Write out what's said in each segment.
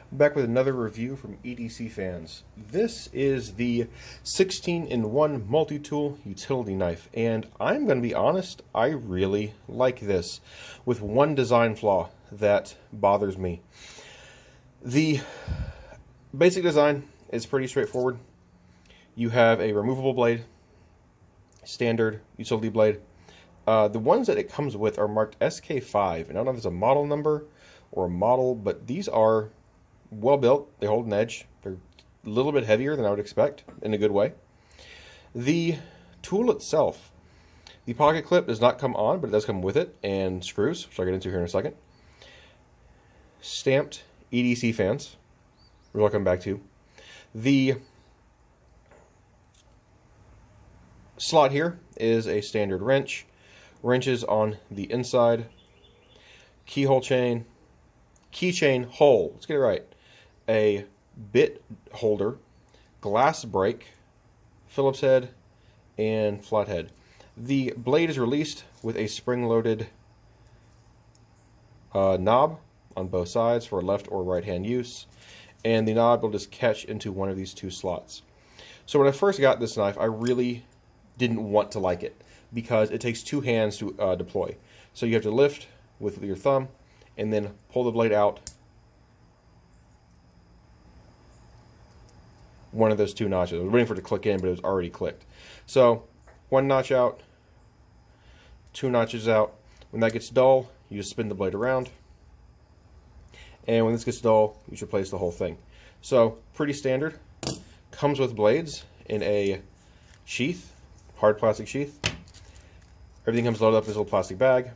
Back with another review from EDCFans. This is the 16-in-1 multi-tool utility knife, and I'm going to be honest, I really like this, with one design flaw that bothers me. The basic design is pretty straightforward. You have a removable blade, standard utility blade. The ones that it comes with are marked SK5, and I don't know if it's a model number or a model, but these are well built. They hold an edge. They're a little bit heavier than I would expect in a good way. The tool itself, the pocket clip does not come on, but it does come with it, and screws, which I'll get into here in a second. Stamped EDCFans, which I'll come back to. The slot here is a standard wrench. Wrenches on the inside. Keyhole chain. Keychain hole. Let's get it right. A bit holder, glass break, Phillips head, and flathead. The blade is released with a spring-loaded knob on both sides for left or right hand use, and the knob will just catch into one of these two slots. So when I first got this knife, I really didn't want to like it because it takes two hands to deploy. So you have to lift with your thumb and then pull the blade out one of those two notches. I was waiting for it to click in, but it was already clicked. So one notch out, two notches out. When that gets dull, you just spin the blade around. And when this gets dull, you should replace the whole thing. So pretty standard. Comes with blades in a sheath, hard plastic sheath. Everything comes loaded up in this little plastic bag.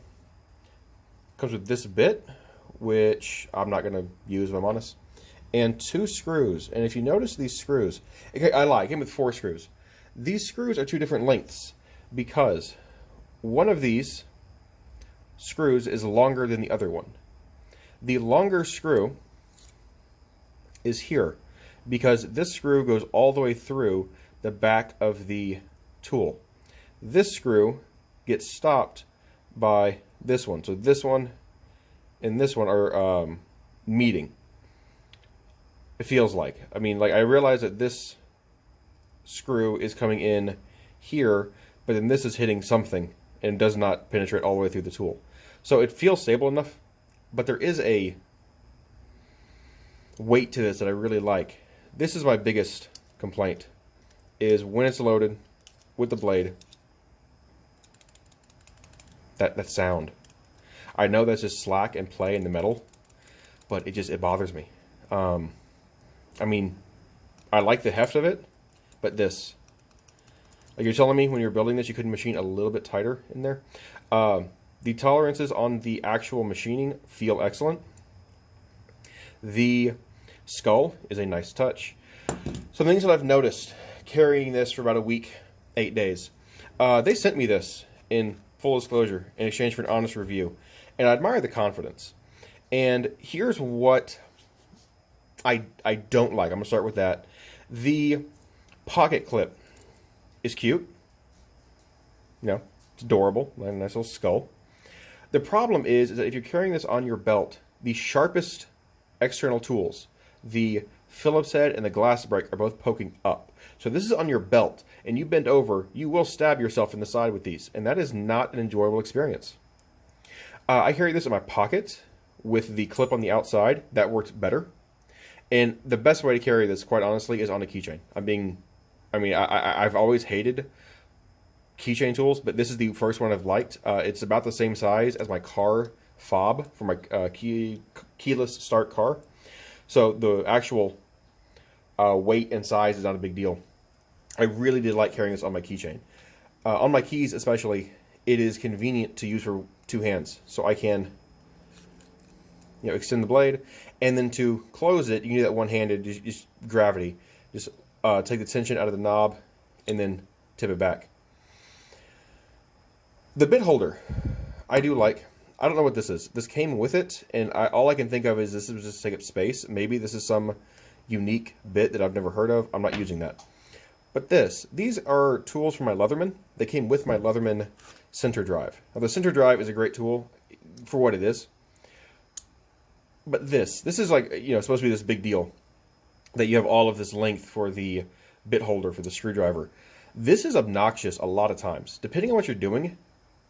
Comes with this bit, which I'm not going to use if I'm honest, and two screws. And if you notice these screws, I lied, it came with 4 screws. These screws are 2 different lengths because one of these screws is longer than the other one. The longer screw is here because this screw goes all the way through the back of the tool. This screw gets stopped by this one. So this one and this one are meeting. It feels like. I mean, like I realize that this screw is coming in here, but then this is hitting something and does not penetrate all the way through the tool. So it feels stable enough, but there is a weight to this that I really like. This is my biggest complaint, is when it's loaded with the blade, that sound. I know that's just slack and play in the metal, but it bothers me. I mean, I like the heft of it, but this, like you're telling me when you're building this, you could machine a little bit tighter in there. The tolerances on the actual machining feel excellent. The skull is a nice touch. Some things that I've noticed carrying this for about a week, 8 days. They sent me this in full disclosure in exchange for an honest review, and I admire the confidence. And here's what I don't like. I'm going to start with that. The pocket clip is cute. You know, it's adorable. A nice little skull. The problem is that if you're carrying this on your belt, the sharpest external tools, the Phillips head and the glass break, are both poking up. So this is on your belt, and you bend over, you will stab yourself in the side with these, and that is not an enjoyable experience. I carry this in my pocket with the clip on the outside. That works better. And the best way to carry this, quite honestly, is on a keychain. I've always hated keychain tools, but this is the first one I've liked. It's about the same size as my car fob for my keyless start car. So the actual weight and size is not a big deal. I really did like carrying this on my keychain. On my keys especially, it is convenient to use for 2 hands. So I can, extend the blade, and then to close it, you can do that one-handed, just gravity. Just take the tension out of the knob and then tip it back. The bit holder, I do like. I don't know what this is. This came with it, and all I can think of is this was just to take up space. Maybe this is some unique bit that I've never heard of. I'm not using that. But these are tools from my Leatherman. They came with my Leatherman center drive. Now the center drive is a great tool for what it is. But this is like, supposed to be this big deal that you have all of this length for the bit holder for the screwdriver. This is obnoxious a lot of times. Depending on what you're doing,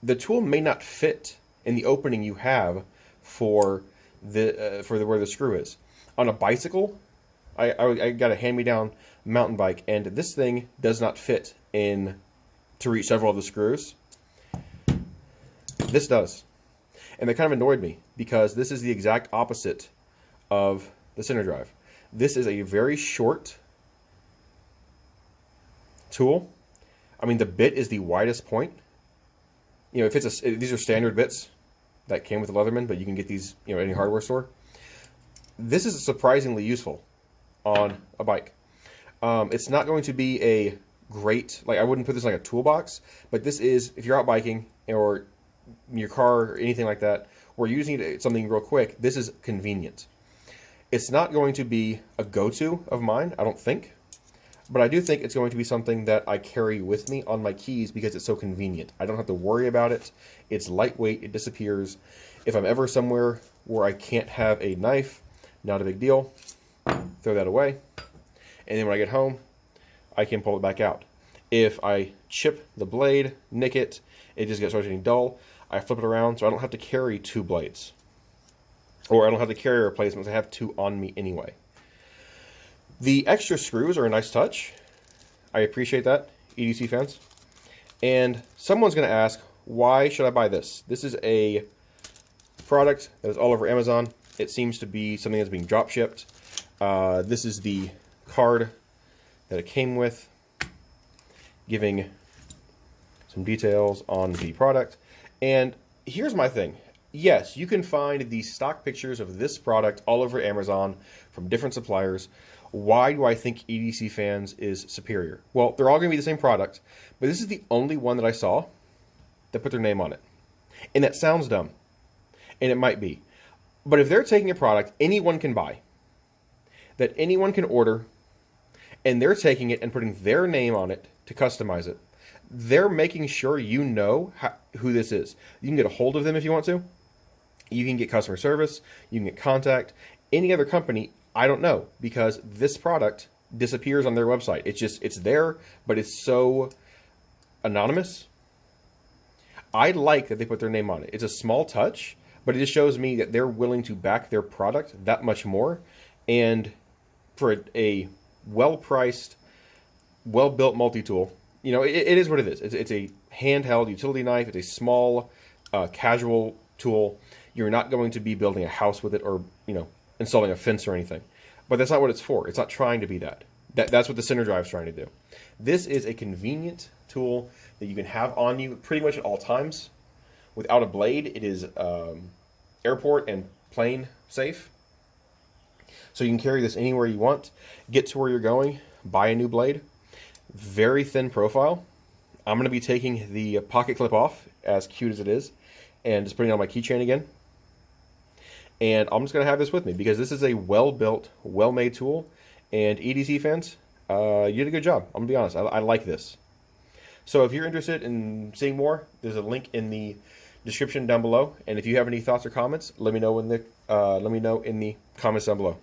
the tool may not fit in the opening you have for where the screw is. On a bicycle, I got a hand-me-down mountain bike, and this thing does not fit in to reach several of the screws. This does. And that kind of annoyed me because this is the exact opposite of the center drive. This is a very short tool. I mean, the bit is the widest point. If these are standard bits that came with the Leatherman, but you can get these, at any hardware store. This is surprisingly useful on a bike. It's not going to be a great, I wouldn't put this in like a toolbox, but this is, if you're out biking or in your car or anything like that, or you just need something real quick, this is convenient. It's not going to be a go-to of mine, I don't think, but I do think it's going to be something that I carry with me on my keys because it's so convenient. I don't have to worry about it. It's lightweight, it disappears. If I'm ever somewhere where I can't have a knife, not a big deal. Throw that away. And then when I get home, I can pull it back out. If I chip the blade, nick it, it just starts getting dull, I flip it around so I don't have to carry two blades. Or I don't have to carry replacements. I have two on me anyway. The extra screws are a nice touch. I appreciate that, EDCFans. And someone's going to ask, why should I buy this? This is a product that is all over Amazon. It seems to be something that's being drop shipped. This is the card that it came with, giving some details on the product. And here's my thing. Yes, you can find these stock pictures of this product all over Amazon from different suppliers. Why do I think EDCFans is superior? Well, they're all going to be the same product, but this is the only one that I saw that put their name on it. And that sounds dumb, and it might be. But if they're taking a product anyone can buy, that anyone can order, and they're taking it and putting their name on it to customize it, they're making sure you know who this is. You can get a hold of them if you want to. You can get customer service. You can get contact. Any other company, I don't know, because this product disappears on their website. It's there, but it's so anonymous. I like that they put their name on it. It's a small touch, but it just shows me that they're willing to back their product that much more. And for a well-priced, well-built multi-tool, it is what it is. It's a handheld utility knife. It's a small, casual tool. You're not going to be building a house with it or, installing a fence or anything. But that's not what it's for. It's not trying to be that. That's what the center drive is trying to do. This is a convenient tool that you can have on you pretty much at all times. Without a blade, it is airport and plane safe. So you can carry this anywhere you want. Get to where you're going. Buy a new blade. Very thin profile. I'm going to be taking the pocket clip off, as cute as it is, and just putting it on my keychain again. And I'm just going to have this with me because this is a well-built, well-made tool. And EDCFans, you did a good job. I'm going to be honest. I like this. So if you're interested in seeing more, there's a link in the description down below. And if you have any thoughts or comments, let me know in the comments down below.